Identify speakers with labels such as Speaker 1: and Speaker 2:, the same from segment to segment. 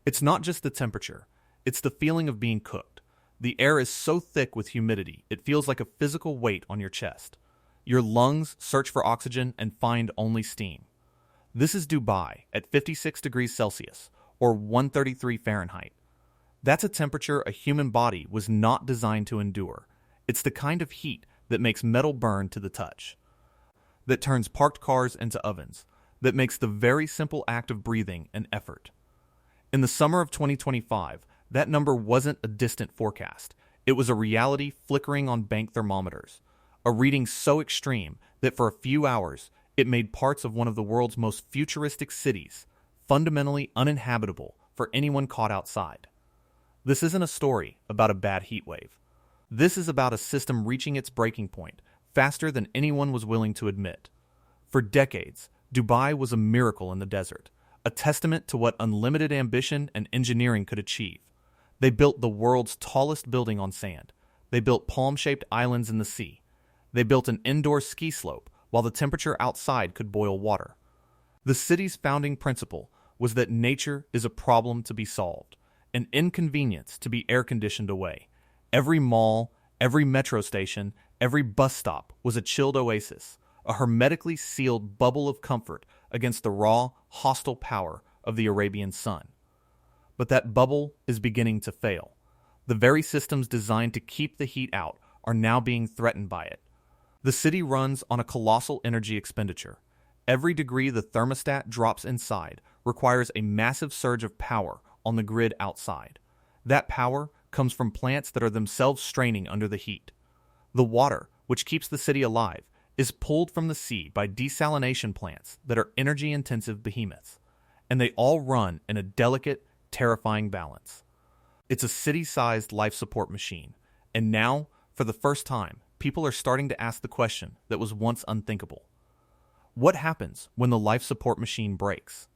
Speaker 1: It's not just the temperature, it's the feeling of being cooked. The air is so thick with humidity, it feels like a physical weight on your chest. Your lungs search for oxygen and find only steam. This is Dubai at 56 degrees Celsius, or 133 Fahrenheit. That's a temperature a human body was not designed to endure. It's the kind of heat that makes metal burn to the touch, that turns parked cars into ovens, that makes the very simple act of breathing an effort. In the summer of 2025, that number wasn't a distant forecast. It was a reality flickering on bank thermometers, a reading so extreme that for a few hours it made parts of one of the world's most futuristic cities fundamentally uninhabitable for anyone caught outside. This isn't a story about a bad heat wave. This is about a system reaching its breaking point faster than anyone was willing to admit. For decades, Dubai was a miracle in the desert, a testament to what unlimited ambition and engineering could achieve. They built the world's tallest building on sand. They built palm-shaped islands in the sea. They built an indoor ski slope while the temperature outside could boil water. The city's founding principle was that nature is a problem to be solved, an inconvenience to be air-conditioned away. Every mall, every metro station, every bus stop was a chilled oasis, a hermetically sealed bubble of comfort against the raw, hostile power of the Arabian sun. But that bubble is beginning to fail. The very systems designed to keep the heat out are now being threatened by it. The city runs on a colossal energy expenditure. Every degree the thermostat drops inside requires a massive surge of power on the grid outside. That power comes from plants that are themselves straining under the heat. The water, which keeps the city alive, is pulled from the sea by desalination plants that are energy-intensive behemoths, and they all run in a delicate, terrifying balance. It's a city-sized life support machine, and now, for the first time, people are starting to ask the question that was once unthinkable. What happens when the life support machine breaks?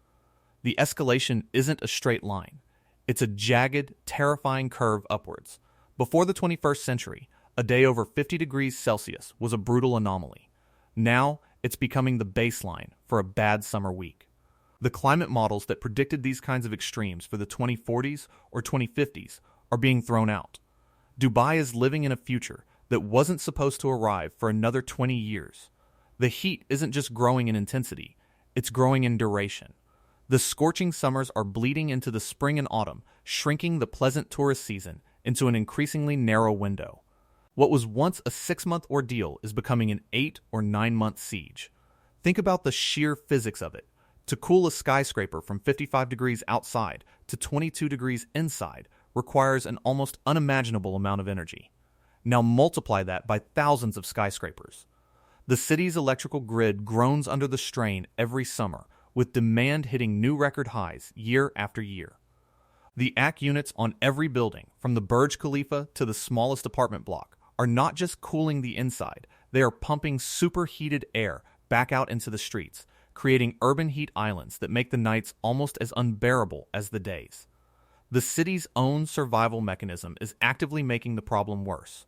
Speaker 1: The escalation isn't a straight line. It's a jagged, terrifying curve upwards. Before the 21st century, a day over 50 degrees Celsius was a brutal anomaly. Now, it's becoming the baseline for a bad summer week. The climate models that predicted these kinds of extremes for the 2040s or 2050s are being thrown out. Dubai is living in a future that wasn't supposed to arrive for another 20 years. The heat isn't just growing in intensity, it's growing in duration. The scorching summers are bleeding into the spring and autumn, shrinking the pleasant tourist season into an increasingly narrow window. What was once a 6-month ordeal is becoming an 8 or 9-month siege. Think about the sheer physics of it. To cool a skyscraper from 55 degrees outside to 22 degrees inside requires an almost unimaginable amount of energy. Now multiply that by thousands of skyscrapers. The city's electrical grid groans under the strain every summer, with demand hitting new record highs year after year. The AC units on every building, from the Burj Khalifa to the smallest apartment block, are not just cooling the inside, they are pumping superheated air back out into the streets, creating urban heat islands that make the nights almost as unbearable as the days. The city's own survival mechanism is actively making the problem worse.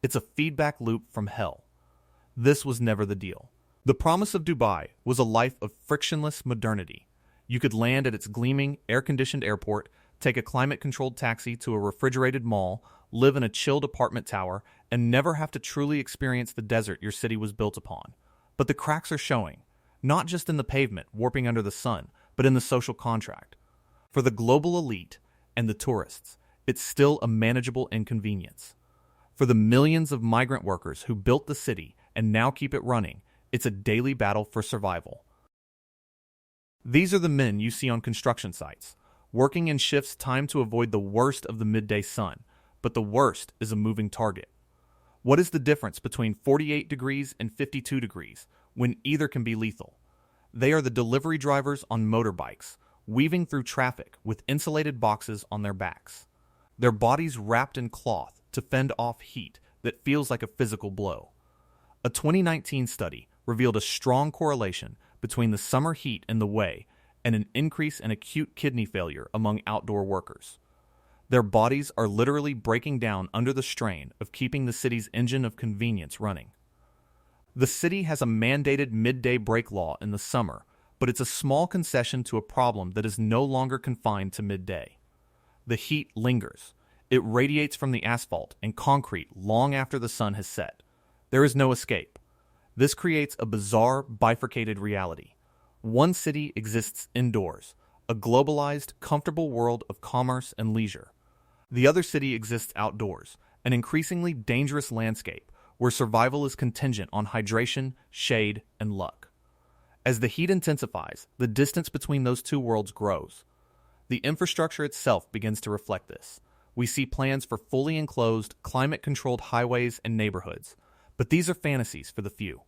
Speaker 1: It's a feedback loop from hell. This was never the deal. The promise of Dubai was a life of frictionless modernity. You could land at its gleaming, air-conditioned airport, take a climate-controlled taxi to a refrigerated mall, live in a chilled apartment tower, and never have to truly experience the desert your city was built upon. But the cracks are showing, not just in the pavement warping under the sun, but in the social contract. For the global elite and the tourists, it's still a manageable inconvenience. For the millions of migrant workers who built the city and now keep it running, it's a daily battle for survival. These are the men you see on construction sites, working in shifts timed to avoid the worst of the midday sun, but the worst is a moving target. What is the difference between 48 degrees and 52 degrees, when either can be lethal? They are the delivery drivers on motorbikes, weaving through traffic with insulated boxes on their backs. Their bodies wrapped in cloth to fend off heat that feels like a physical blow. A 2019 study revealed a strong correlation between the summer heat in the way and an increase in acute kidney failure among outdoor workers. Their bodies are literally breaking down under the strain of keeping the city's engine of convenience running. The city has a mandated midday break law in the summer, but it's a small concession to a problem that is no longer confined to midday. the heat lingers. It radiates from the asphalt and concrete long after the sun has set. There is no escape. This creates a bizarre, bifurcated reality. One city exists indoors, a globalized, comfortable world of commerce and leisure. The other city exists outdoors, an increasingly dangerous landscape where survival is contingent on hydration, shade, and luck. As the heat intensifies, the distance between those two worlds grows. The infrastructure itself begins to reflect this. We see plans for fully enclosed, climate-controlled highways and neighborhoods, but these are fantasies for the few.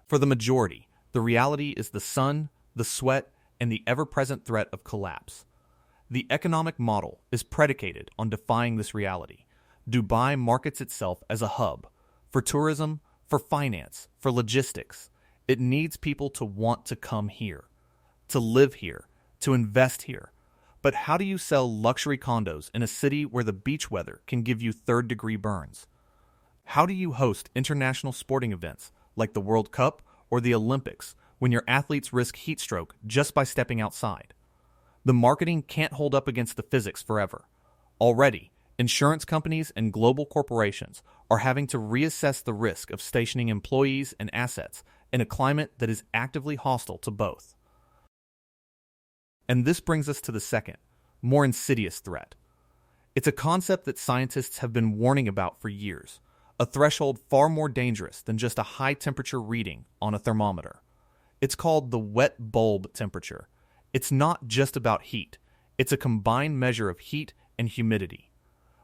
Speaker 1: For the majority, the reality is the sun, the sweat, and the ever-present threat of collapse. The economic model is predicated on defying this reality. Dubai markets itself as a hub for tourism, for finance, for logistics. It needs people to want to come here, to live here, to invest here. But how do you sell luxury condos in a city where the beach weather can give you third-degree burns? How do you host international sporting events like the World Cup or the Olympics when your athletes risk heat stroke just by stepping outside? The marketing can't hold up against the physics forever. Already, insurance companies and global corporations are having to reassess the risk of stationing employees and assets in a climate that is actively hostile to both. And this brings us to the second, more insidious threat. It's a concept that scientists have been warning about for years, a threshold far more dangerous than just a high-temperature reading on a thermometer. It's called the wet bulb temperature. It's not just about heat. It's a combined measure of heat and humidity.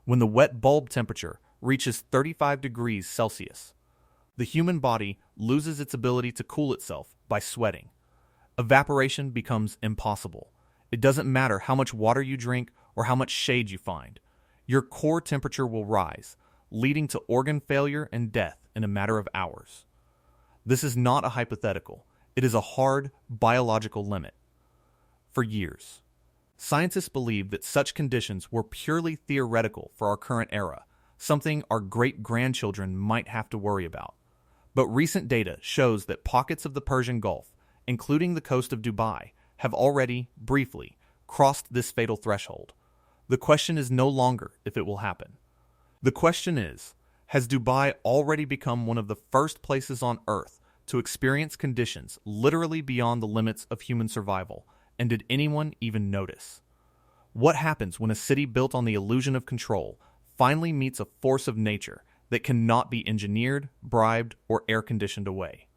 Speaker 1: When the wet bulb temperature reaches 35 degrees Celsius, the human body loses its ability to cool itself by sweating. Evaporation becomes impossible. It doesn't matter how much water you drink or how much shade you find. Your core temperature will rise, leading to organ failure and death in a matter of hours. This is not a hypothetical. It is a hard biological limit. For years, scientists believed that such conditions were purely theoretical for our current era, something our great-grandchildren might have to worry about. But recent data shows that pockets of the Persian Gulf, including the coast of Dubai, have already, briefly, crossed this fatal threshold. The question is no longer if it will happen. The question is, has Dubai already become one of the first places on Earth to experience conditions literally beyond the limits of human survival, and did anyone even notice? What happens when a city built on the illusion of control finally meets a force of nature that cannot be engineered, bribed, or air-conditioned away?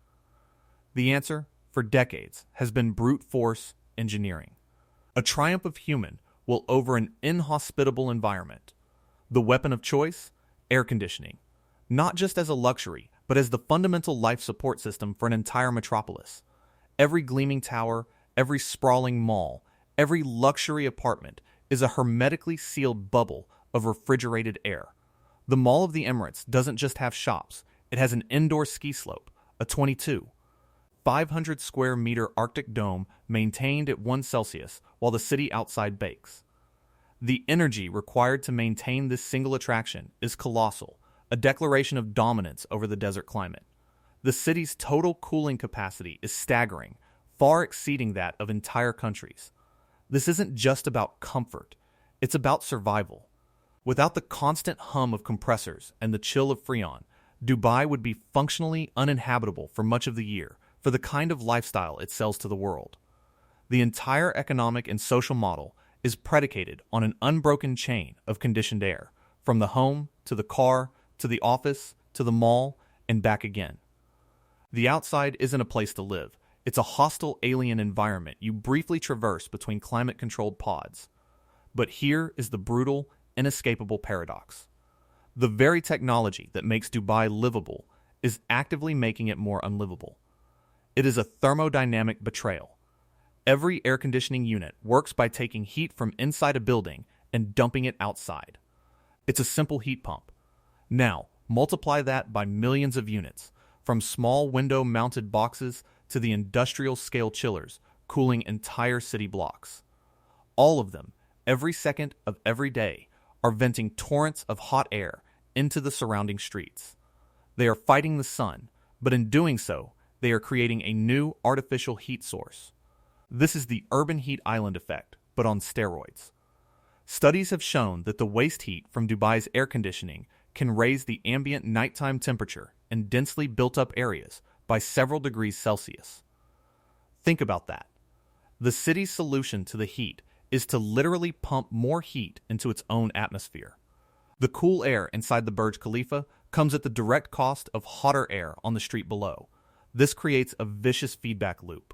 Speaker 1: The answer, for decades, has been brute force engineering. A triumph of human will over an inhospitable environment. The weapon of choice? Air conditioning. Not just as a luxury, but as the fundamental life support system for an entire metropolis. Every gleaming tower, every sprawling mall, every luxury apartment is a hermetically sealed bubble of refrigerated air. The Mall of the Emirates doesn't just have shops, it has an indoor ski slope, a 500 square meter Arctic dome maintained at 1 Celsius while the city outside bakes. The energy required to maintain this single attraction is colossal, a declaration of dominance over the desert climate. The city's total cooling capacity is staggering, far exceeding that of entire countries. This isn't just about comfort, it's about survival. Without the constant hum of compressors and the chill of Freon, Dubai would be functionally uninhabitable for much of the year for the kind of lifestyle it sells to the world. The entire economic and social model is predicated on an unbroken chain of conditioned air, from the home to the car to the office to the mall and back again. The outside isn't a place to live. It's a hostile alien environment you briefly traverse between climate-controlled pods. But here is the brutal, inescapable paradox. The very technology that makes Dubai livable is actively making it more unlivable. It is a thermodynamic betrayal. Every air conditioning unit works by taking heat from inside a building and dumping it outside. It's a simple heat pump. Now, multiply that by millions of units, from small window-mounted boxes to the industrial-scale chillers cooling entire city blocks. All of them, every second of every day, are venting torrents of hot air into the surrounding streets. They are fighting the sun, but in doing so, they are creating a new artificial heat source. This is the urban heat island effect, but on steroids. Studies have shown that the waste heat from Dubai's air conditioning can raise the ambient nighttime temperature in densely built-up areas by several degrees Celsius. Think about that. The city's solution to the heat is to literally pump more heat into its own atmosphere. The cool air inside the Burj Khalifa comes at the direct cost of hotter air on the street below. This creates a vicious feedback loop.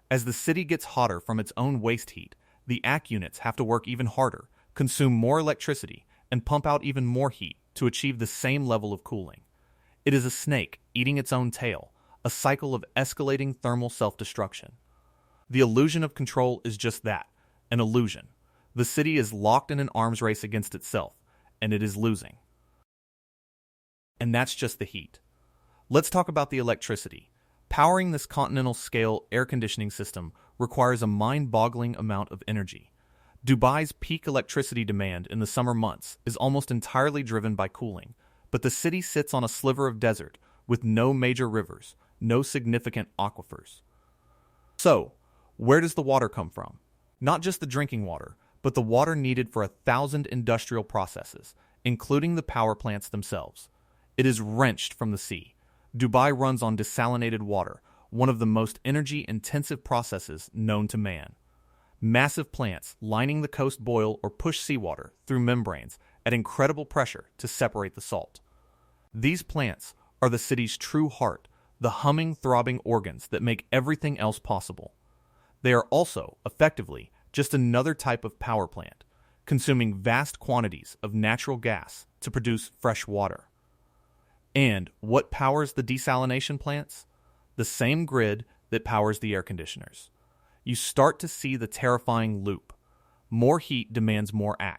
Speaker 1: As the city gets hotter from its own waste heat, the AC units have to work even harder, consume more electricity, and pump out even more heat to achieve the same level of cooling. It is a snake eating its own tail, a cycle of escalating thermal self-destruction. The illusion of control is just that, an illusion. The city is locked in an arms race against itself, and it is losing. And that's just the heat. Let's talk about the electricity. Powering this continental-scale air conditioning system requires a mind-boggling amount of energy. Dubai's peak electricity demand in the summer months is almost entirely driven by cooling, but the city sits on a sliver of desert with no major rivers, no significant aquifers. So, where does the water come from? Not just the drinking water, but the water needed for 1,000 industrial processes, including the power plants themselves. It is wrenched from the sea. Dubai runs on desalinated water, one of the most energy-intensive processes known to man. Massive plants lining the coast boil or push seawater through membranes at incredible pressure to separate the salt. These plants are the city's true heart, the humming, throbbing organs that make everything else possible. They are also, effectively, just another type of power plant, consuming vast quantities of natural gas to produce fresh water. And what powers the desalination plants? The same grid that powers the air conditioners. You start to see the terrifying loop. More heat demands more AC.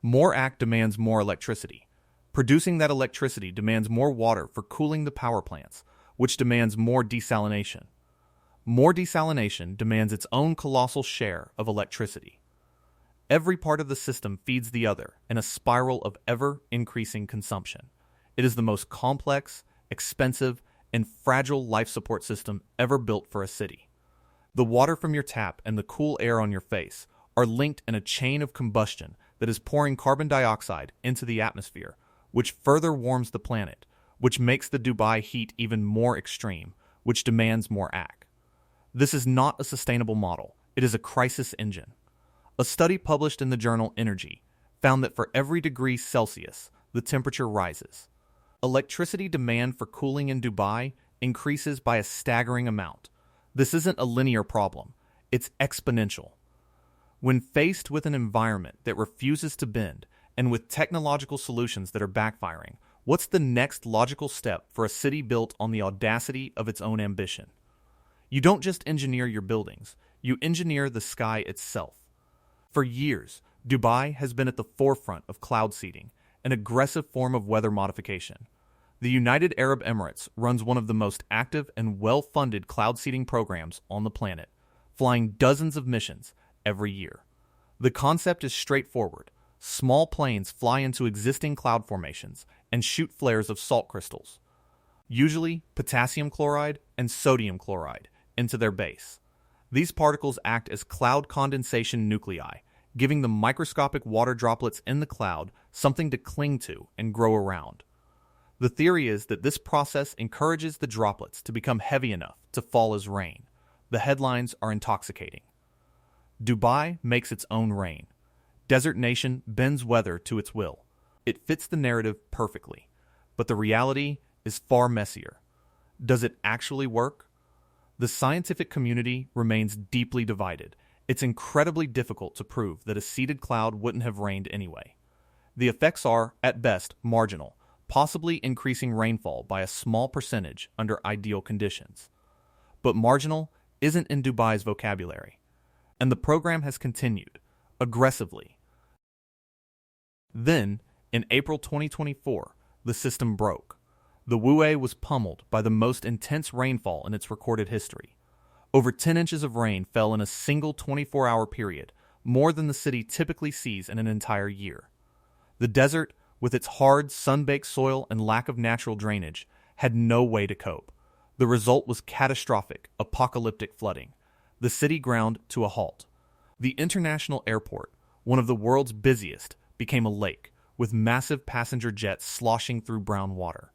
Speaker 1: More AC demands more electricity. Producing that electricity demands more water for cooling the power plants, which demands more desalination. More desalination demands its own colossal share of electricity. Every part of the system feeds the other in a spiral of ever-increasing consumption. It is the most complex, expensive, and fragile life support system ever built for a city. The water from your tap and the cool air on your face are linked in a chain of combustion that is pouring carbon dioxide into the atmosphere, which further warms the planet, which makes the Dubai heat even more extreme, which demands more AC. This is not a sustainable model. It is a crisis engine. A study published in the journal Energy found that for every degree Celsius, the temperature rises. Electricity demand for cooling in Dubai increases by a staggering amount. This isn't a linear problem. It's exponential. When faced with an environment that refuses to bend and with technological solutions that are backfiring, what's the next logical step for a city built on the audacity of its own ambition? You don't just engineer your buildings, you engineer the sky itself. For years, Dubai has been at the forefront of cloud seeding, an aggressive form of weather modification. The United Arab Emirates runs one of the most active and well-funded cloud seeding programs on the planet, flying dozens of missions every year. The concept is straightforward. Small planes fly into existing cloud formations and shoot flares of salt crystals, usually potassium chloride and sodium chloride, into their base. These particles act as cloud condensation nuclei, giving the microscopic water droplets in the cloud something to cling to and grow around. The theory is that this process encourages the droplets to become heavy enough to fall as rain. The headlines are intoxicating. Dubai makes its own rain. Desert nation bends weather to its will. It fits the narrative perfectly, but the reality is far messier. Does it actually work? The scientific community remains deeply divided. It's incredibly difficult to prove that a seeded cloud wouldn't have rained anyway. The effects are, at best, marginal, possibly increasing rainfall by a small percentage under ideal conditions. But marginal isn't in Dubai's vocabulary, and the program has continued, aggressively. Then, in April 2024, the system broke. The Wu'e was pummeled by the most intense rainfall in its recorded history. Over 10 inches of rain fell in a single 24-hour period, more than the city typically sees in an entire year. The desert, with its hard, sun-baked soil and lack of natural drainage, had no way to cope. The result was catastrophic, apocalyptic flooding. The city ground to a halt. The international airport, One of the world's busiest became a lake, with massive passenger jets sloshing through brown water.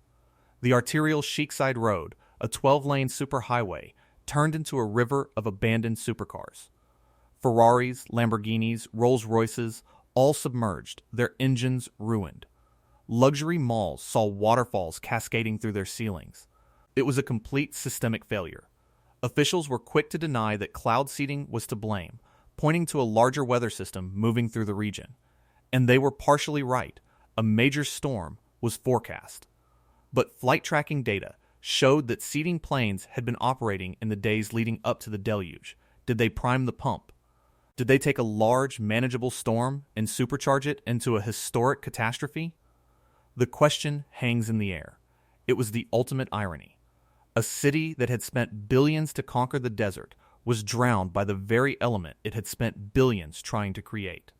Speaker 1: The arterial Sheekside Road, a 12-lane superhighway, turned into a river of abandoned supercars. Ferraris, Lamborghinis, Rolls-Royces, all submerged, their engines ruined. Luxury malls saw waterfalls cascading through their ceilings. It was a complete systemic failure. Officials were quick to deny that cloud seeding was to blame, pointing to a larger weather system moving through the region. And they were partially right. A major storm was forecast. But flight tracking data showed that seeding planes had been operating in the days leading up to the deluge. Did they prime the pump? Did they take a large, manageable storm and supercharge it into a historic catastrophe? The question hangs in the air. It was the ultimate irony. A city that had spent billions to conquer the desert was drowned by the very element it had spent billions trying to create.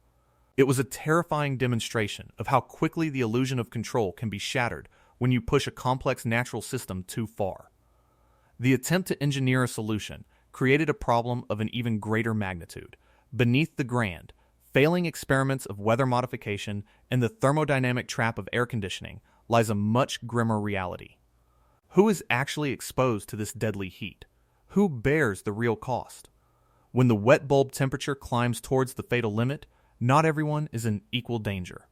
Speaker 1: It was a terrifying demonstration of how quickly the illusion of control can be shattered when you push a complex natural system too far. The attempt to engineer a solution created a problem of an even greater magnitude. Beneath the grand, failing experiments of weather modification and the thermodynamic trap of air conditioning lies a much grimmer reality. Who is actually exposed to this deadly heat? Who bears the real cost? When the wet bulb temperature climbs towards the fatal limit, not everyone is in equal danger.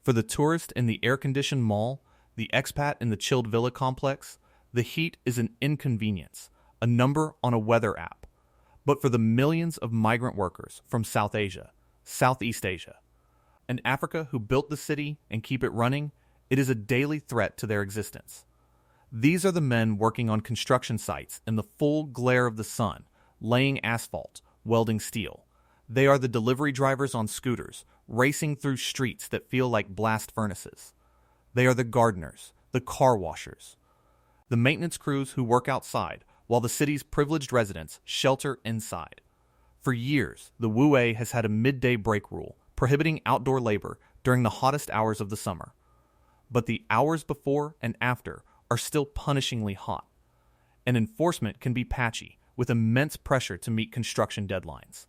Speaker 1: For the tourist in the air-conditioned mall, the expat in the chilled villa complex, the heat is an inconvenience, a number on a weather app. But for the millions of migrant workers from South Asia, Southeast Asia, and Africa who built the city and keep it running, it is a daily threat to their existence. These are the men working on construction sites in the full glare of the sun, laying asphalt, welding steel. They are the delivery drivers on scooters, racing through streets that feel like blast furnaces. They are the gardeners, the car washers, the maintenance crews who work outside, while the city's privileged residents shelter inside. For years, the WUA has had a midday break rule, prohibiting outdoor labor during the hottest hours of the summer. But the hours before and after are still punishingly hot, and enforcement can be patchy, with immense pressure to meet construction deadlines.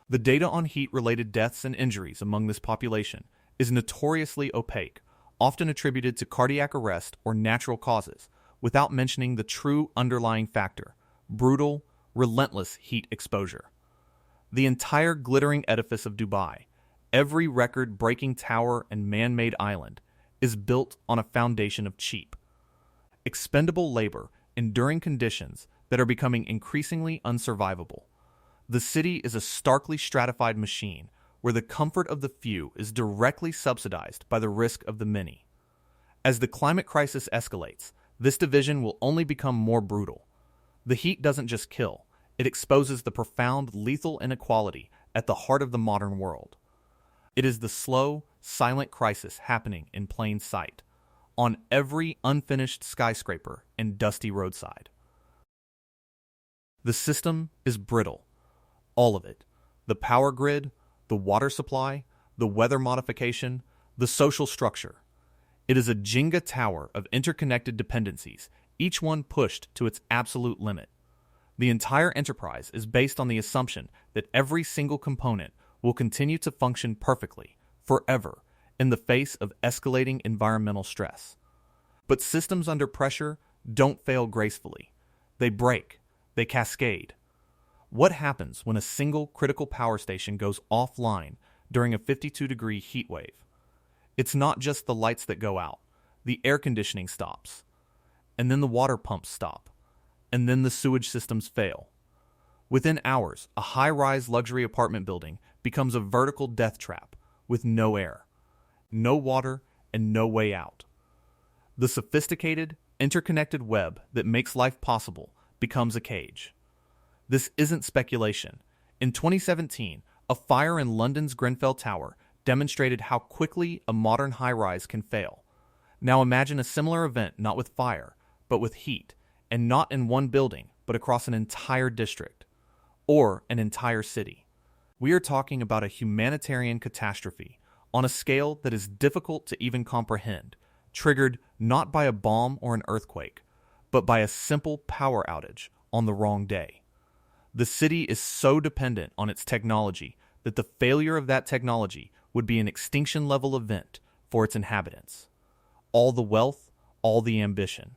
Speaker 1: The data on heat-related deaths and injuries among this population is notoriously opaque, often attributed to cardiac arrest or natural causes, without mentioning the true underlying factor: brutal, relentless heat exposure. The entire glittering edifice of Dubai, every record-breaking tower and man-made island, is built on a foundation of cheap, expendable labor enduring conditions that are becoming increasingly unsurvivable. The city is a starkly stratified machine where the comfort of the few is directly subsidized by the risk of the many. As the climate crisis escalates, this division will only become more brutal. The heat doesn't just kill, it exposes the profound lethal inequality at the heart of the modern world. It is the slow, silent crisis happening in plain sight, on every unfinished skyscraper and dusty roadside. The system is brittle. All of it. The power grid, the water supply, the weather modification, the social structure. It is a Jenga tower of interconnected dependencies, each one pushed to its absolute limit. The entire enterprise is based on the assumption that every single component will continue to function perfectly, forever, in the face of escalating environmental stress. But systems under pressure don't fail gracefully. They break. They cascade. What happens when a single critical power station goes offline during a 52-degree heat wave? It's not just the lights that go out. The air conditioning stops. And then the water pumps stop. And then the sewage systems fail. Within hours, a high-rise luxury apartment building becomes a vertical death trap with no air, no water, and no way out. The sophisticated, interconnected web that makes life possible becomes a cage. This isn't speculation. In 2017, a fire in London's Grenfell Tower demonstrated how quickly a modern high-rise can fail. Now imagine a similar event not with fire, but with heat, and not in one building, but across an entire district, or an entire city. We are talking about a humanitarian catastrophe on a scale that is difficult to even comprehend, triggered not by a bomb or an earthquake, but by a simple power outage on the wrong day. The city is so dependent on its technology that the failure of that technology would be an extinction-level event for its inhabitants. All the wealth, all the ambition,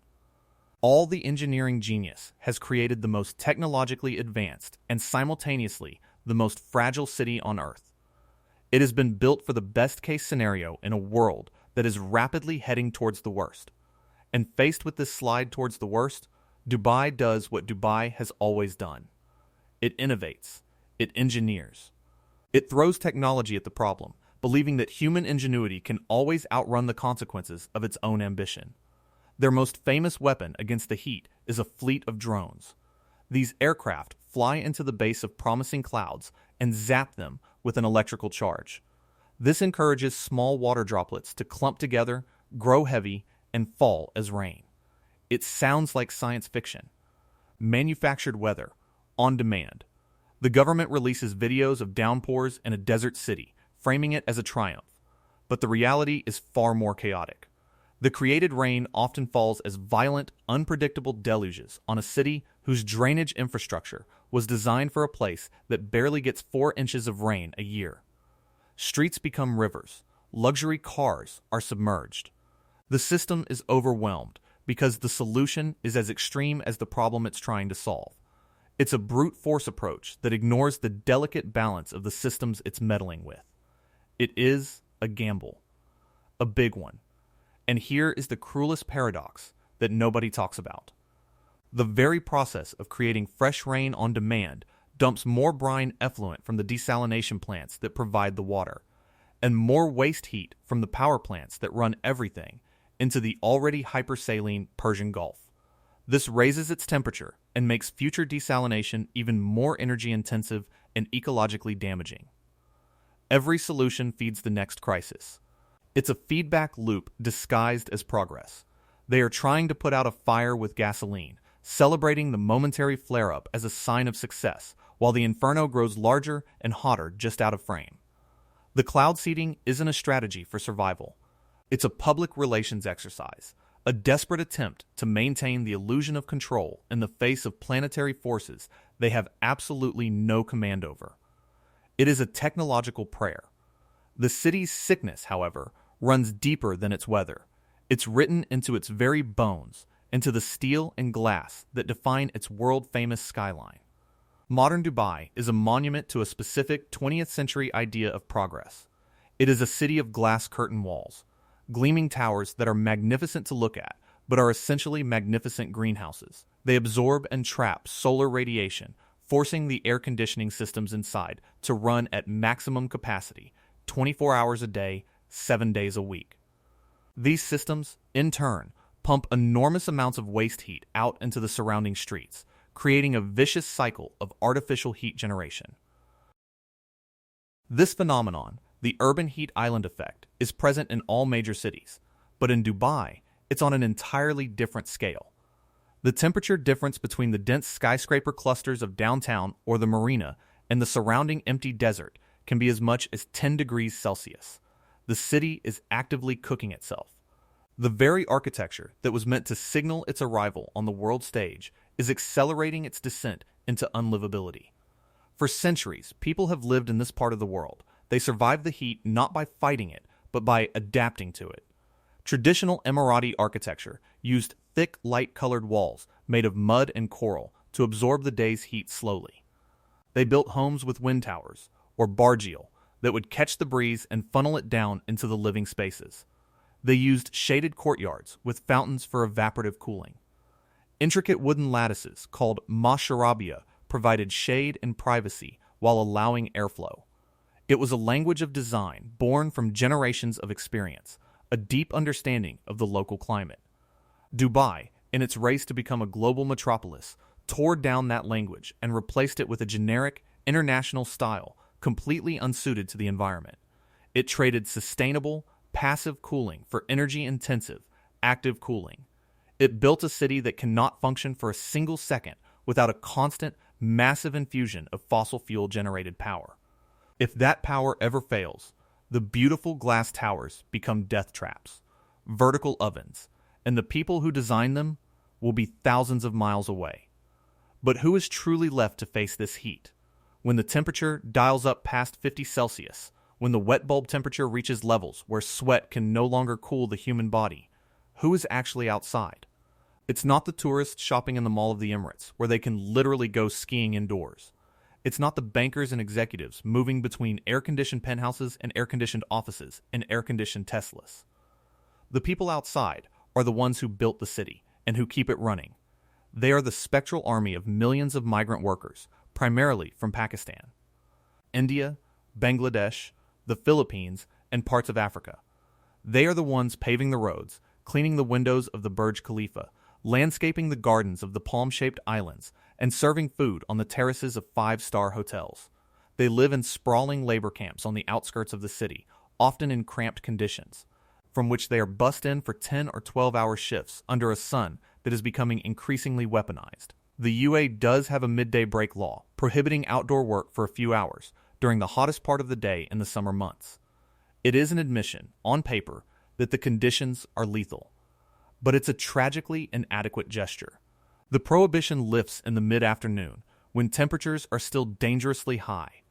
Speaker 1: all the engineering genius has created the most technologically advanced and simultaneously the most fragile city on Earth. It has been built for the best-case scenario in a world that is rapidly heading towards the worst. And faced with this slide towards the worst, Dubai does what Dubai has always done. It innovates. It engineers. It throws technology at the problem, believing that human ingenuity can always outrun the consequences of its own ambition. Their most famous weapon against the heat is a fleet of drones. These aircraft fly into the base of promising clouds and zap them with an electrical charge. This encourages small water droplets to clump together, grow heavy, and fall as rain. It sounds like science fiction. Manufactured weather, on demand. The government releases videos of downpours in a desert city, framing it as a triumph. But the reality is far more chaotic. The created rain often falls as violent, unpredictable deluges on a city whose drainage infrastructure was designed for a place that barely gets 4 inches of rain a year. Streets become rivers. Luxury cars are submerged. The system is overwhelmed because the solution is as extreme as the problem it's trying to solve. It's a brute force approach that ignores the delicate balance of the systems it's meddling with. It is a gamble. A big one. And here is the cruelest paradox that nobody talks about. The very process of creating fresh rain on demand dumps more brine effluent from the desalination plants that provide the water, and more waste heat from the power plants that run everything into the already hypersaline Persian Gulf. This raises its temperature and makes future desalination even more energy-intensive and ecologically damaging. Every solution feeds the next crisis. It's a feedback loop disguised as progress. They are trying to put out a fire with gasoline, celebrating the momentary flare-up as a sign of success, while the inferno grows larger and hotter just out of frame. The cloud seeding isn't a strategy for survival. It's a public relations exercise, a desperate attempt to maintain the illusion of control in the face of planetary forces they have absolutely no command over. It is a technological prayer. The city's sickness, however, runs deeper than its weather. It's written into its very bones, into the steel and glass that define its world-famous skyline. Modern Dubai is a monument to a specific 20th century idea of progress. It is a city of glass curtain walls, gleaming towers that are magnificent to look at, but are essentially magnificent greenhouses. They absorb and trap solar radiation, forcing the air conditioning systems inside to run at maximum capacity, 24 hours a day, 7 days a week. These systems, in turn, pump enormous amounts of waste heat out into the surrounding streets, creating a vicious cycle of artificial heat generation. This phenomenon, the urban heat island effect, is present in all major cities, but in Dubai, it's on an entirely different scale. The temperature difference between the dense skyscraper clusters of downtown or the marina and the surrounding empty desert can be as much as 10 degrees Celsius. The city is actively cooking itself. The very architecture that was meant to signal its arrival on the world stage is accelerating its descent into unlivability. For centuries, people have lived in this part of the world. They survived the heat not by fighting it, but by adapting to it. Traditional Emirati architecture used thick, light-colored walls made of mud and coral to absorb the day's heat slowly. They built homes with wind towers, or bargeal, that would catch the breeze and funnel it down into the living spaces. They used shaded courtyards with fountains for evaporative cooling. Intricate wooden lattices called masharabia provided shade and privacy while allowing airflow. It was a language of design born from generations of experience, a deep understanding of the local climate. Dubai, in its race to become a global metropolis, tore down that language and replaced it with a generic, international style completely unsuited to the environment. It traded sustainable, passive cooling for energy-intensive, active cooling. It built a city that cannot function for a single second without a constant, massive infusion of fossil fuel-generated power. If that power ever fails, the beautiful glass towers become death traps, vertical ovens, and the people who design them will be thousands of miles away. But who is truly left to face this heat? when the temperature dials up past 50 Celsius, when the wet bulb temperature reaches levels where sweat can no longer cool the human body, who is actually outside? It's not the tourists shopping in the Mall of the Emirates, where they can literally go skiing indoors. It's not the bankers and executives moving between air-conditioned penthouses and air-conditioned offices and air-conditioned Teslas. The people outside are the ones who built the city and who keep it running. They are the spectral army of millions of migrant workers, primarily from Pakistan, India, Bangladesh, the Philippines, and parts of Africa. They are the ones paving the roads, cleaning the windows of the Burj Khalifa, landscaping the gardens of the palm-shaped islands, and serving food on the terraces of five-star hotels. They live in sprawling labor camps on the outskirts of the city, often in cramped conditions, from which they are bussed in for 10 or 12-hour shifts under a sun that is becoming increasingly weaponized. The UA does have a midday break law, prohibiting outdoor work for a few hours during the hottest part of the day in the summer months. It is an admission, on paper, that the conditions are lethal, but it's a tragically inadequate gesture. The prohibition lifts in the mid-afternoon, when temperatures are still dangerously high.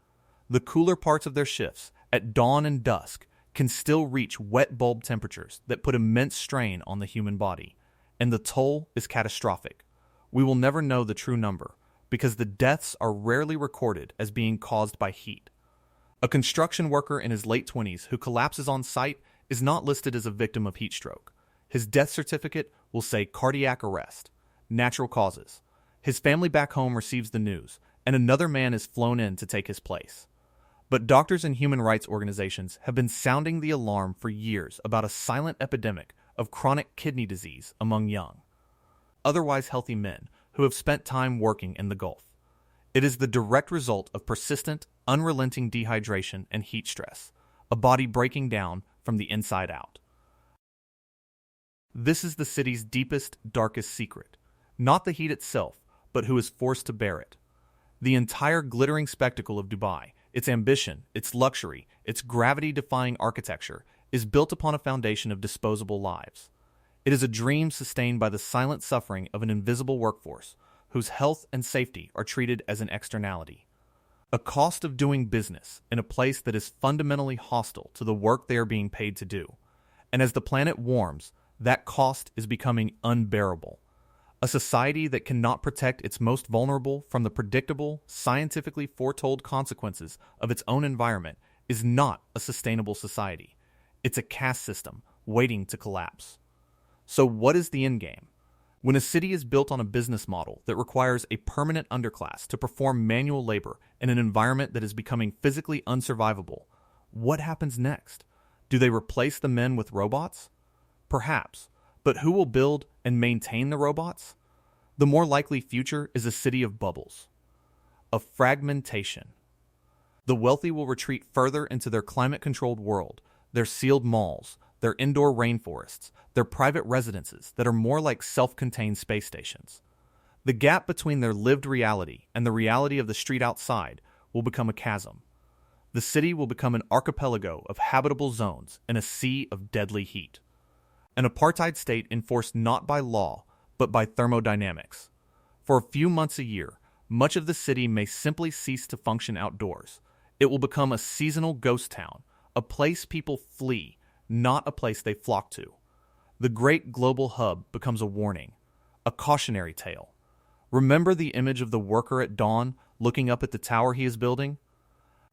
Speaker 1: The cooler parts of their shifts, at dawn and dusk, can still reach wet bulb temperatures that put immense strain on the human body, and the toll is catastrophic. We will never know the true number, because the deaths are rarely recorded as being caused by heat. A construction worker in his late 20s who collapses on site is not listed as a victim of heat stroke. His death certificate will say cardiac arrest, natural causes. His family back home receives the news, and another man is flown in to take his place. But doctors and human rights organizations have been sounding the alarm for years about a silent epidemic of chronic kidney disease among young, otherwise healthy men who have spent time working in the Gulf. It is the direct result of persistent, unrelenting dehydration and heat stress, a body breaking down from the inside out. This is the city's deepest, darkest secret. Not the heat itself, but who is forced to bear it. The entire glittering spectacle of Dubai, its ambition, its luxury, its gravity-defying architecture, is built upon a foundation of disposable lives. It is a dream sustained by the silent suffering of an invisible workforce, whose health and safety are treated as an externality. A cost of doing business in a place that is fundamentally hostile to the work they are being paid to do. And as the planet warms, that cost is becoming unbearable. A society that cannot protect its most vulnerable from the predictable, scientifically foretold consequences of its own environment is not a sustainable society. It's a caste system waiting to collapse. So what is the endgame? When a city is built on a business model that requires a permanent underclass to perform manual labor in an environment that is becoming physically unsurvivable, what happens next? Do they replace the men with robots? Perhaps, but who will build and maintain the robots? The more likely future is a city of bubbles, of fragmentation. The wealthy will retreat further into their climate-controlled world, their sealed malls, their indoor rainforests, their private residences that are more like self-contained space stations. The gap between their lived reality and the reality of the street outside will become a chasm. The city will become an archipelago of habitable zones in a sea of deadly heat. An apartheid state enforced not by law, but by thermodynamics. For a few months a year, much of the city may simply cease to function outdoors. It will become a seasonal ghost town, a place people flee, not a place they flock to. The great global hub becomes a warning, a cautionary tale. Remember the image of the worker at dawn looking up at the tower he is building?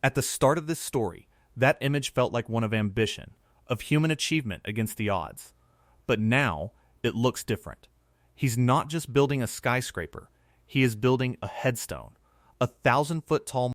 Speaker 1: At the start of this story, that image felt like one of ambition, of human achievement against the odds. But now, it looks different. He's not just building a skyscraper, he is building a headstone, a 1,000-foot tall